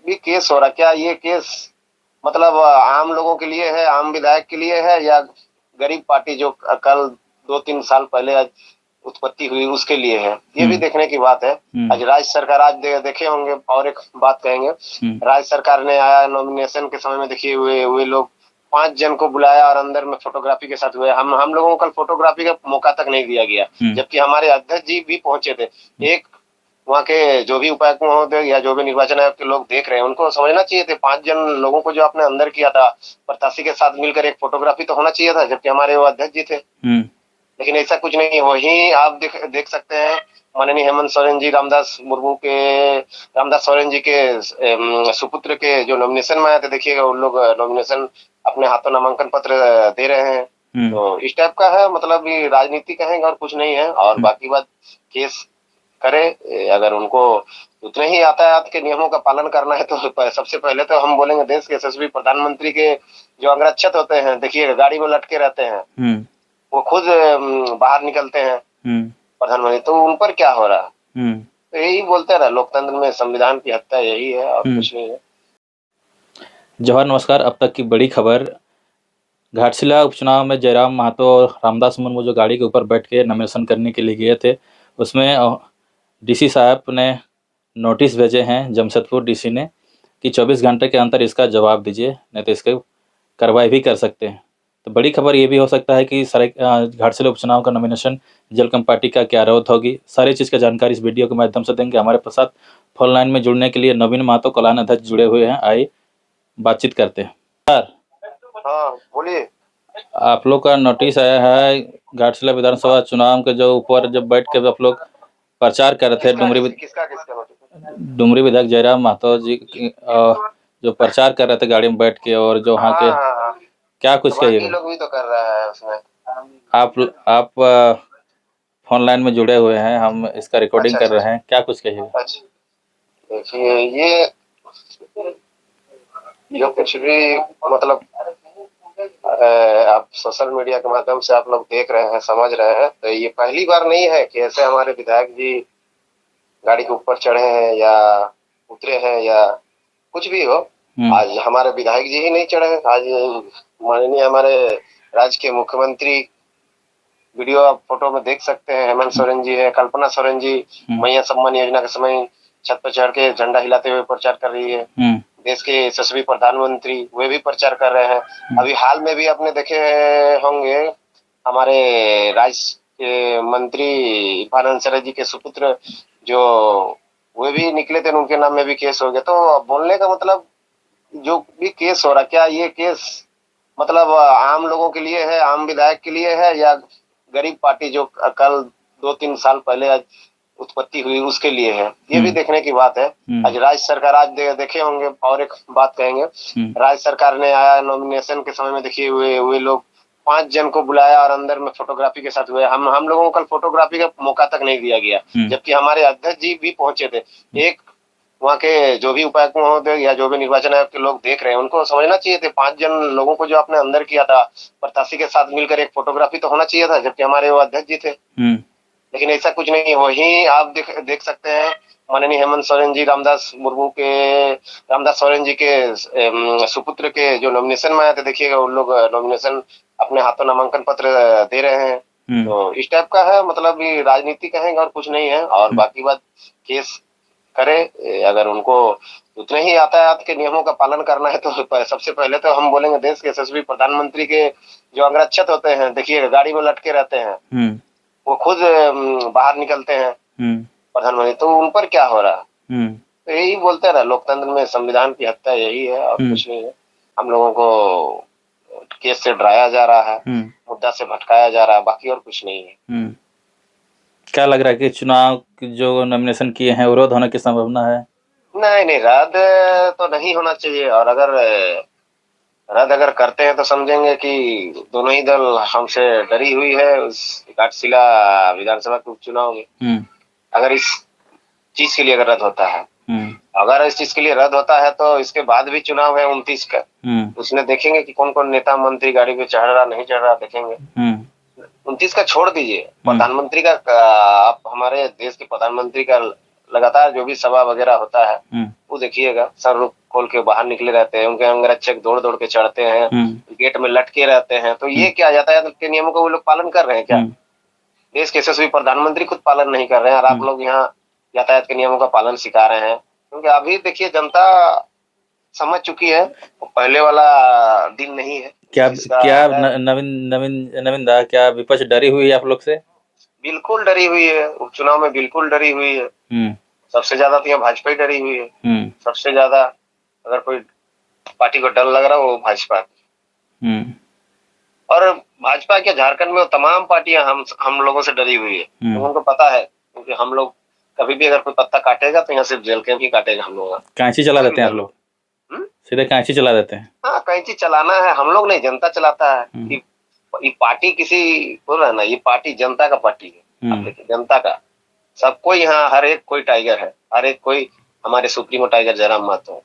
भी केस हो रहा, क्या ये केस मतलब आम लोगों के लिए है, आम विधायक के लिए है, या गरीब पार्टी जो कल 2-3 साल पहले उत्पत्ति हुई उसके लिए है? ये भी देखने की बात है। आज राज्य सरकार, आज देखे होंगे, और एक बात कहेंगे, राज्य सरकार ने आया नॉमिनेशन के समय में, देखिए वे लोग 5 जन को बुलाया और अंदर में फोटोग्राफी के साथ हुए। हम लोगों को कल फोटोग्राफी का मौका तक नहीं दिया गया, जबकि हमारे अध्यक्ष जी भी पहुंचे थे। एक वहाँ के जो भी उपायुक्त महोदय या जो भी निर्वाचन आयोग के लोग देख रहे हैं, उनको समझना चाहिए थे 5 जन लोगों को जो आपने अंदर किया था, प्रत्याशी के साथ मिलकर एक फोटोग्राफी तो होना चाहिए था, जबकि हमारे वो अध्यक्ष जी थे। लेकिन ऐसा कुछ नहीं। वही आप देख सकते हैं, माननीय हेमंत सोरेन जी, रामदास सोरेन जी के सुपुत्र के जो नॉमिनेशन में आए थे, देखिएगा उन लोग नॉमिनेशन अपने हाथों नामांकन पत्र दे रहे हैं। तो इस टाइप का है, मतलब ये राजनीति कहेंगे और कुछ नहीं है। और बाकी बात, केस करे, अगर उनको उतने ही यातायात के नियमों का पालन करना है तो सबसे पहले तो हम बोलेंगे देश के यशस्वी प्रधानमंत्री के जो अंगरक्षक होते हैं, देखिए गाड़ी में लटके रहते हैं, वो खुद बाहर निकलते हैं प्रधानमंत्री, तो उन पर क्या हो रहा है? तो यही बोलते रहे, लोकतंत्र में संविधान की हत्या यही है और कुछ नहीं है। जवाहर, नमस्कार। अब तक की बड़ी खबर, घाटशिला उपचुनाव में जयराम महतो और रामदास मुर्मू जो गाड़ी के ऊपर बैठ के नॉमिनेशन करने के लिए गए थे, उसमें डीसी साहब ने नोटिस भेजे हैं जमशेदपुर डीसी ने कि 24 घंटे के अंदर इसका जवाब दीजिए, नहीं तो इसके कार्रवाई भी कर सकते हैं। तो बड़ी खबर ये भी हो सकता है कि सारे घाटशिला उपचुनाव का नॉमिनेशन जलकम पार्टी का क्या रौत होगी। सारी चीज़ का जानकारी इस वीडियो के माध्यम से देंगे। हमारे साथ फोन लाइन में जुड़ने के लिए नवीन महतो कलान अध्यक्ष जुड़े हुए हैं, आइए बातचीत करते हैं। सर, हाँ बोलिए। आप लोग का नोटिस आया है घाटशिला विधानसभा चुनाव के जो ऊपर जब बैठ के आप लोग प्रचार कर रहे थे, डुमरी विधायक जयराम महतो जी जो प्रचार कर रहे थे गाड़ी में बैठ के, और जो वहाँ के क्या कुछ कहिएगा? लोग भी तो कर रहा है उसमें। आप फोन लाइन में जुड़े हुए हैं, हम इसका रिकॉर्डिंग कर रहे हैं, क्या कुछ कहिएगा? देखिए, ये जो कुछ भी मतलब आप सोशल मीडिया के माध्यम से आप लोग देख रहे हैं, समझ रहे हैं, तो ये पहली बार नहीं है कि ऐसे हमारे विधायक जी गाड़ी के ऊपर चढ़े हैं या उतरे हैं या कुछ भी हो। आज हमारे विधायक जी ही नहीं चढ़े हैं। आज माननीय हमारे राज्य के मुख्यमंत्री, वीडियो आप फोटो में देख सकते हैं, हेमंत सोरेन जी है, कल्पना सोरेन जी मैया सम्मान योजना के समय छत पर चढ़ के झंडा हिलाते हुए प्रचार कर रही है। देश के यशस्वी प्रधानमंत्री वे भी प्रचार कर रहे हैं। अभी हाल में भी आपने देखे होंगे, हमारे राज्य के मंत्री इरफान सराय जी के सुपुत्र जो वे भी निकले थे, उनके नाम में भी केस हो गया। तो बोलने का मतलब, जो भी केस हो रहा, क्या ये केस मतलब आम लोगों के लिए है, आम विधायक के लिए है, या गरीब पार्टी जो कल 2-3 साल पहले उत्पत्ति हुई उसके लिए है? ये भी देखने की बात है। आज राज्य सरकार, आज देखे होंगे, और एक बात कहेंगे, राज्य सरकार ने आया नॉमिनेशन के समय में, देखिए वे लोग 5 जन को बुलाया और अंदर में फोटोग्राफी के साथ हुए। हम लोगों को कल फोटोग्राफी का मौका तक नहीं दिया गया, जबकि हमारे अध्यक्ष जी भी पहुंचे थे। एक वहाँ के जो भी उपायुक्त महोदय या जो भी निर्वाचन आयोग के लोग देख रहे हैं, उनको समझना चाहिए थे 5 जन लोगों को जो आपने अंदर किया था, प्रत्याशी के साथ मिलकर एक फोटोग्राफी तो होना चाहिए था, जबकि हमारे वो अध्यक्ष जी थे। लेकिन ऐसा कुछ नहीं है। वही आप देख सकते हैं, माननीय हेमंत सोरेन जी, रामदास सोरेन जी के सुपुत्र के जो नॉमिनेशन में आए थे, देखिएगा उन लोग नॉमिनेशन अपने हाथों नामांकन पत्र दे रहे हैं। तो इस टाइप का है, मतलब ये राजनीति कहेंगे और कुछ नहीं है। और बाकी बात, केस करे, अगर उनको उतने ही यातायात के नियमों का पालन करना है तो सबसे पहले तो हम बोलेंगे देश के यशस्वी प्रधानमंत्री के जो अंगरक्षक होते हैं, देखिए गाड़ी में लटके रहते हैं, वो खुद बाहर निकलते हैं प्रधानमंत्री, तो उन पर क्या हो रहा है? तो यही बोलते रहे, लोकतंत्र में संविधान की हत्या यही है और कुछ नहीं है। हम लोगों को केस से डराया जा रहा है, मुद्दा से भटकाया जा रहा है, बाकी और कुछ नहीं है। क्या लग रहा है कि चुनाव जो नॉमिनेशन किए हैं विरोध होने की संभावना है? नहीं, रद्द तो नहीं होना चाहिए। और अगर रद्द अगर करते हैं तो समझेंगे कि दोनों ही दल हमसे डरी हुई है उस घाटशिला विधानसभा के उपचुनाव में। अगर इस चीज के लिए अगर रद्द होता है, अगर इस चीज के लिए रद्द होता है, तो इसके बाद भी चुनाव है 29 का, उसमें देखेंगे कि कौन कौन नेता मंत्री गाड़ी पे चढ़ रहा नहीं चढ़ रहा, देखेंगे। 29 का छोड़ दीजिए, प्रधानमंत्री का, आप हमारे देश के प्रधानमंत्री का लगातार जो भी सभा वगैरह होता है हम्म, वो देखिएगा, सनरूफ खोल के बाहर निकले रहते हैं, उनके अंगरक्षक दौड़ दौड़ के चढ़ते हैं, गेट में लटके रहते हैं। तो ये क्या यातायात के नियमों का वो लोग पालन कर रहे हैं क्या? देश के यशस्वी प्रधानमंत्री खुद पालन नहीं कर रहे हैं और आप लोग यहाँ यातायात के नियमों का पालन सिखा रहे हैं। क्योंकि अभी देखिए जनता समझ चुकी है, वो पहले वाला दिन नहीं है। क्या जिसका क्या है, नवीन नवीन नवीन दा, क्या विपक्ष डरी हुई है आप लोग से? बिल्कुल डरी हुई है, उपचुनाव में बिल्कुल डरी हुई है। सबसे ज्यादा तो यहाँ भाजपा ही डरी हुई है। सबसे ज्यादा अगर कोई पार्टी को डर लग रहा है वो भाजपा। और भाजपा क्या, झारखंड में वो तमाम पार्टियां हम लोगों से डरी हुई है। तो उनको पता है, क्योंकि हम लोग कभी भी अगर कोई पत्ता काटेगा तो यहाँ सिर्फ जेल के भी काटेगा हम लोग। कैंची चला देते हैं आप लोग? सीधे कैंची चला देते हैं? हाँ, कैंची चलाना है हम लोग नहीं, जनता चलाता है। ये पार्टी किसी बोल रहा है ना, ये पार्टी जनता का पार्टी है। आप देखिए जनता का सब कोई यहाँ, हर एक कोई टाइगर है, हर एक कोई हमारे सुप्रीमो टाइगर जयराम महतो।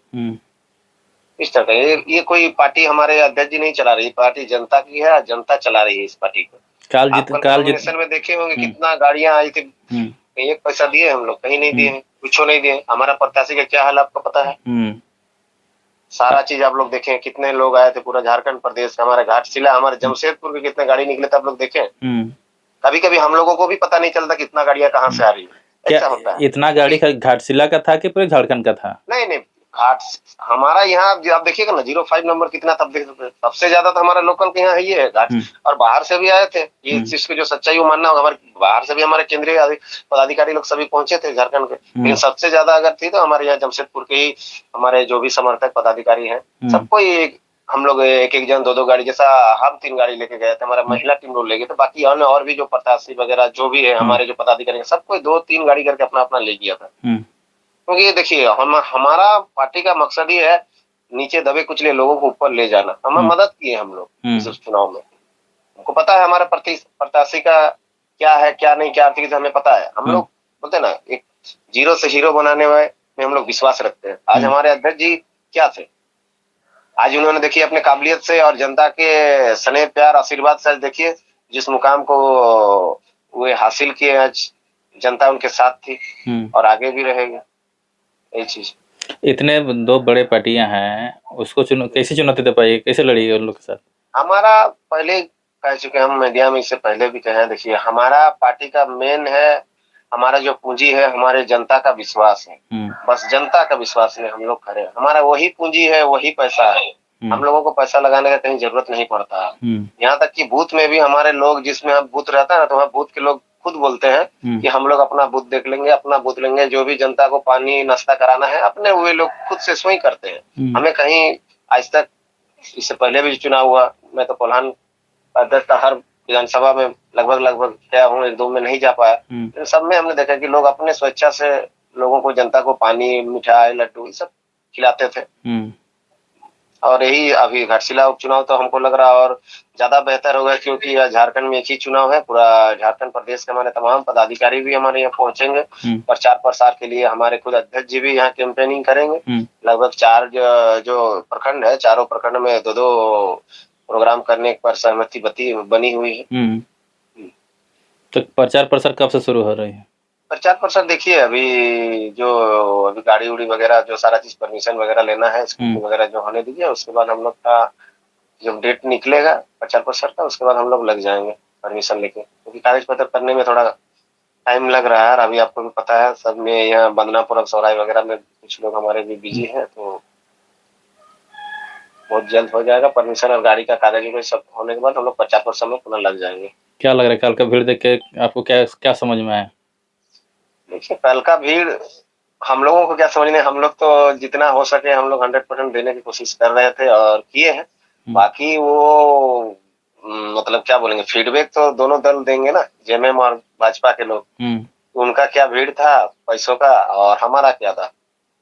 इस तरह का ये कोई पार्टी हमारे अध्यक्ष जी नहीं चला रही, पार्टी जनता की है, जनता चला रही है इस पार्टी को। काल में देखे होंगे कितना गाड़ियां आई थी, कहीं एक पैसा दिए हम लोग? कहीं नहीं दिए, कुछ नहीं दिए। हमारा प्रत्याशी का क्या हाल आपको पता है? सारा चीज आप लोग देखें, कितने लोग आए थे पूरा झारखंड प्रदेश का, हमारे घाटशिला, हमारे जमशेदपुर के कितने गाड़ी निकले थे आप लोग देखें? कभी कभी हम लोगों को भी पता नहीं चलता कितना गाड़ियां कहाँ से आ रही है। ऐसा होता है। इतना गाड़ी घाटशिला का था कि पूरे झारखंड का था? नहीं, घाट हमारा यहाँ आप देखिएगा ना, 05 नंबर कितना तब देख सकते हैं। सबसे ज्यादा तो हमारा लोकल के यहाँ ही है घाट। और बाहर से भी आए थे, ये चीज को जो सच्चाई वो मानना होगा। हमारे बाहर से भी हमारे केंद्रीय पदाधिकारी लोग सभी पहुंचे थे झारखंड के। लेकिन सबसे ज्यादा अगर थी तो हमारे यहाँ जमशेदपुर के ही हमारे जो भी समर्थक पदाधिकारी हैं, सबको हम लोग एक एक जन 2-2 गाड़ी, जैसा हम 3 गाड़ी लेके गए थे, हमारा महिला टीम लोग ले गए थे। बाकी अन्य और भी जो प्रत्याशी वगैरह जो भी है हमारे जो पदाधिकारी, सबको 2-3 गाड़ी करके अपना अपना ले गया था। क्योंकि देखिए हमारा पार्टी का मकसद ही है नीचे दबे कुचले लोगों को ऊपर ले जाना। हमें मदद किए हम लोग इस चुनाव में। हमको पता है हमारा प्रत्याशी का क्या है, क्या नहीं, क्या आर्थिक हमें पता है। हम लोग बोलते हैं ना, एक जीरो से हीरो बनाने में हम लोग विश्वास रखते हैं। आज हमारे अध्यक्ष जी क्या थे? आज उन्होंने देखिए अपने काबिलियत से और जनता के स्नेह प्यार आशीर्वाद से देखिए जिस मुकाम को वे हासिल किए, आज जनता उनके साथ थी और आगे भी रहेगी। यही चीज। इतने 2 बड़े पार्टियां हैं, उसको कैसे चुनौती दे पाई, कैसे लड़ी उन लोग के साथ? हमारा पहले कह चुके हम मीडिया में, इससे पहले भी कहे, देखिए हमारा पार्टी का मेन है, हमारा जो पूंजी है हमारे जनता का विश्वास है। बस जनता का विश्वास में हम लोग खड़े हैं। हमारा वही पूंजी है, वही पैसा है। हम लोगों को पैसा लगाने का कहीं जरूरत नहीं पड़ता है। यहाँ तक कि बूथ में भी हमारे लोग, जिसमें हम बूथ रहता है ना, तो वहाँ बूथ के लोग खुद बोलते हैं कि हम लोग अपना बूथ देख लेंगे, अपना बूथ लेंगे, जो भी जनता को पानी नाश्ता कराना है अपने वे लोग खुद से स्वयं करते हैं। हमें कहीं आज तक, इससे पहले भी चुनाव हुआ, मैं तो कोल्हान अध्यक्ष था, हर विधानसभा में लगभग गया हूँ, 1-2 में नहीं जा पाया। तो सब में हमने देखा कि लोग अपने स्वेच्छा से लोगों को, जनता को पानी, मिठाई, लड्डू सब खिलाते थे। और यही अभी घाटशिला उपचुनाव तो हमको लग रहा और ज्यादा बेहतर होगा, क्योंकि झारखंड में एक ही चुनाव है। पूरा झारखंड प्रदेश के हमारे तमाम पदाधिकारी भी हमारे यहाँ पहुंचेंगे प्रचार प्रसार के लिए। हमारे खुद अध्यक्ष जी भी यहाँ कैंपेनिंग करेंगे। लगभग 4 जो प्रखंड है, चारों प्रखंड में 2-2 प्रोग्राम करने पर सहमति बनी हुई है। तो प्रचार प्रसार कब से शुरू हो रही है? प्रचार प्रसार देखिए, अभी गाड़ी उड़ी वगैरह जो सारा चीज परमिशन वगैरह लेना है, स्कूटी वगैरह जो होने दीजिए, उसके बाद हम लोग का जब डेट निकलेगा प्रचार प्रसार का, उसके बाद हम लोग लग जाएंगे परमिशन लेके। क्योंकि कागज पत्र करने में थोड़ा टाइम लग रहा है। अभी आपको भी पता है, सब में यहाँ बंदनापुरम सौराई वगैरह में कुछ लोग हमारे भी बिजी है, तो बहुत जल्द हो जाएगा परमिशन और गाड़ी का कागज सब होने के बाद हम लोग प्रचार प्रसार में पुनः लग जाएंगे। क्या लग रहा है कल का भीड़ देख के आपको, क्या समझ में आया? देखिए कल का भीड़ हम लोगों को क्या समझने, हम लोग तो जितना हो सके हम लोग 100% देने की कोशिश कर रहे थे और किए हैं। बाकी वो मतलब क्या बोलेंगे, फीडबैक तो दोनों दल देंगे ना, जेएमएम और भाजपा के लोग। उनका क्या भीड़ था पैसों का और हमारा क्या था।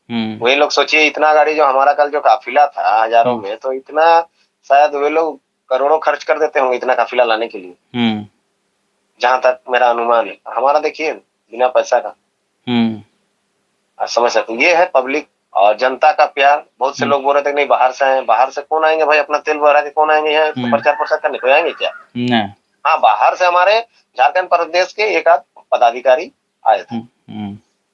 वही लोग सोचिए, इतना गाड़ी जो हमारा कल जो काफिला था हजारों में, तो इतना शायद वे लोग करोड़ों खर्च कर देते होंगे इतना काफिला लाने के लिए, जहां तक मेरा अनुमान है। हमारा देखिए बिना पैसा का, समझ सकते, ये है पब्लिक और जनता का प्यार। बहुत से लोग बोल रहे थे नहीं बाहर से आए, बाहर से कौन आएंगे भाई, अपना तेल भरा के कौन आएंगे यहाँ तो प्रचार प्रसार करने, कोई आएंगे क्या? हाँ, बाहर से हमारे झारखंड प्रदेश के 1 आध पदाधिकारी आए थे।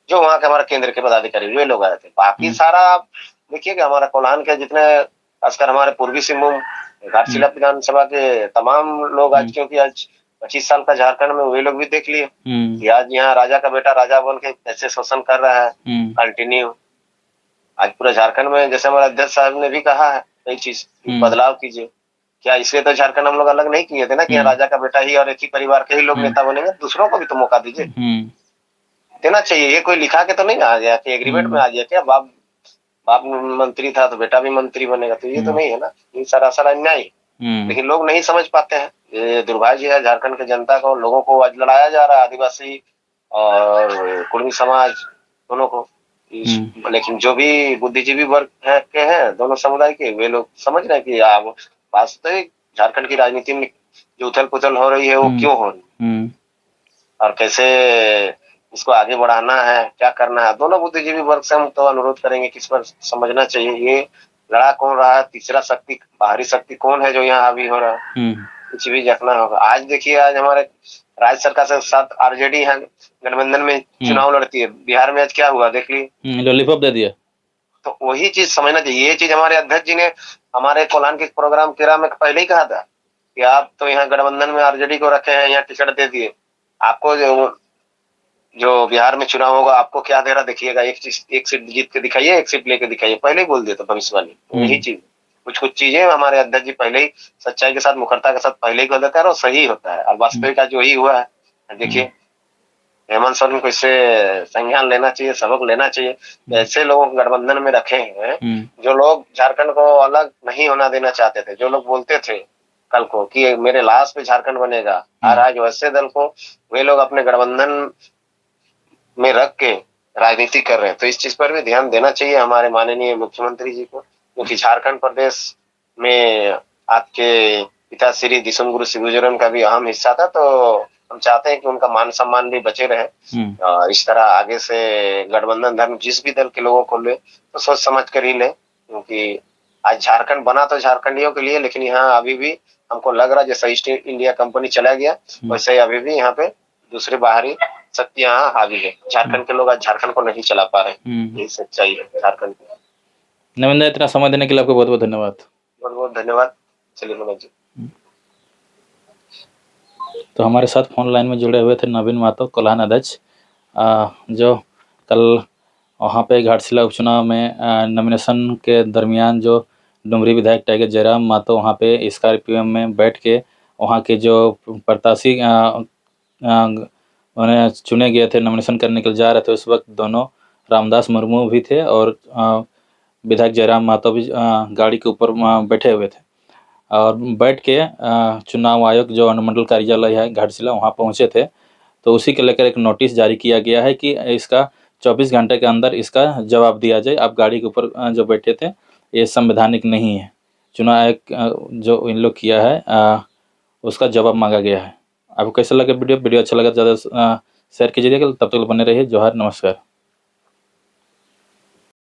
जो वहाँ के हमारे केंद्र के पदाधिकारी वे लोग आए थे। बाकी सारा आप देखिएगा हमारा कोल्हान के जितने खासकर हमारे पूर्वी सिंहभूम घाटशिला विधानसभा के तमाम लोग आज, क्योंकि आज 25 साल का झारखंड में वे लोग भी देख लिए कि आज यहाँ राजा का बेटा राजा बन के कैसे शोषण कर रहा है कंटिन्यू। आज पूरा झारखंड में जैसे हमारे अध्यक्ष साहब ने भी कहा है कई चीज बदलाव कीजिए। क्या इसलिए तो झारखंड हम लोग अलग नहीं किए थे ना कि यहाँ राजा का बेटा ही और एक ही परिवार के ही लोग नेता बनेंगे, दूसरों को भी तो मौका दीजिए, देना चाहिए। ये कोई लिखा के तो नहीं आ गया कि एग्रीमेंट में आ गया क्या बाप मंत्री था तो बेटा भी मंत्री बनेगा, तो ये तो नहीं है ना, ये सरासर अन्याय। लेकिन लोग नहीं समझ पाते हैं, ये दुर्भाग्य है झारखंड की जनता को, लोगों को आज लड़ाया जा रहा है, आदिवासी और कुर्मी समाज दोनों को। लेकिन जो भी बुद्धिजीवी वर्ग के हैं दोनों समुदाय के, वे लोग समझ रहे हैं कि वास्तविक झारखंड की राजनीति में जो उथल पुथल हो रही है वो क्यों हो रही और कैसे इसको आगे बढ़ाना है, क्या करना है। दोनों बुद्धिजीवी वर्ग से हम तो अनुरोध करेंगे कि इस पर समझना चाहिए, ये लड़ा कौन रहा है, तीसरा शक्ति बाहरी शक्ति कौन है जो यहाँ हावी हो रहा है, कुछ भी देखना होगा। आज देखिए आज हमारे राज्य सरकार के साथ आरजेडी है गठबंधन में चुनाव लड़ती है, बिहार में आज क्या हुआ देख ली, लॉलीपॉप दे दिया। तो वही चीज समझना चाहिए। ये चीज हमारे अध्यक्ष जी ने हमारे कोल्हान के प्रोग्राम केरा में पहले ही कहा था कि आप तो यहाँ गठबंधन में आरजेडी को रखे हैं, यहाँ टिकट दे दिए, आपको जो बिहार में चुनाव होगा आपको क्या दे रहा देखिएगा, एक सीट जीत के दिखाइए, एक सीट लेके दिखाइए, पहले ही बोल दिया था भविष्यवाणी। यही चीज कुछ चीजें हमारे अध्यक्ष जी पहले ही सच्चाई के साथ मुखरता के साथ पहले ही कह देता है और सही होता है। और वास्तविक आज वही हुआ है। देखिए हेमंत सोरेन को इससे संज्ञान लेना चाहिए, सबक लेना चाहिए। ऐसे लोगों को गठबंधन में रखे हैं जो लोग झारखंड को अलग नहीं होना देना चाहते थे, जो लोग बोलते थे कल को कि मेरे लाश पे झारखंड बनेगा, और आज वैसे दल को वे लोग अपने गठबंधन में रख के राजनीति कर रहे हैं। तो इस चीज पर भी ध्यान देना चाहिए हमारे माननीय मुख्यमंत्री जी को, क्योंकि झारखंड प्रदेश में आपके पिता श्री दिसुम गुरु शिबूचरण का भी अहम हिस्सा था, तो हम चाहते हैं कि उनका मान सम्मान भी बचे रहे। और इस तरह आगे से गठबंधन धर्म जिस भी दल के लोगों को ले तो सोच समझ कर ही ले, क्योंकि आज झारखंड बना तो झारखंडियों के लिए, लेकिन यहाँ अभी भी हमको लग रहा है जैसे ईस्ट इंडिया कंपनी चला गया वैसे ही अभी भी यहाँ पे दूसरे बाहरी शक्तियां हावी है। झारखंड के लोग आज झारखंड को नहीं चला पा रहे, यही सच्चाई है झारखंड की। नविंदा, इतना समय देने के लिए आपको बहुत बहुत धन्यवाद। बहुत बहुत धन्यवाद। चलिए मनोज जी। तो हमारे साथ फोन लाइन में जुड़े हुए थे नवीन महतो, कोल्हान अध्यक्ष, जो कल वहाँ पे घाटशिला उपचुनाव में नॉमिनेशन के दरमियान जो डुमरी विधायक टाइगर जयराम महतो वहाँ पे स्कॉर्पियो में बैठ के वहाँ के जो प्रत्याशी उन्हें चुने गए थे, नॉमिनेशन करने के लिए जा रहे थे, उस वक्त दोनों रामदास मुर्मू भी थे और विधायक जयराम महतो भी गाड़ी के ऊपर बैठे हुए थे। और बैठ के चुनाव आयोग जो अनुमंडल कार्यालय है घाटशिला वहाँ पहुँचे थे, तो उसी के लेकर एक नोटिस जारी किया गया है कि इसका 24 घंटे के अंदर इसका जवाब दिया जाए। आप गाड़ी के ऊपर जो बैठे थे ये संवैधानिक नहीं है। चुनाव आयोग जो इन लोग किया है उसका जवाब मांगा गया है। आपको कैसा लगा वीडियो अच्छा लगा ज़्यादा शेयर कीजिएगा। तब तक बने रहिए। जोहार, नमस्कार।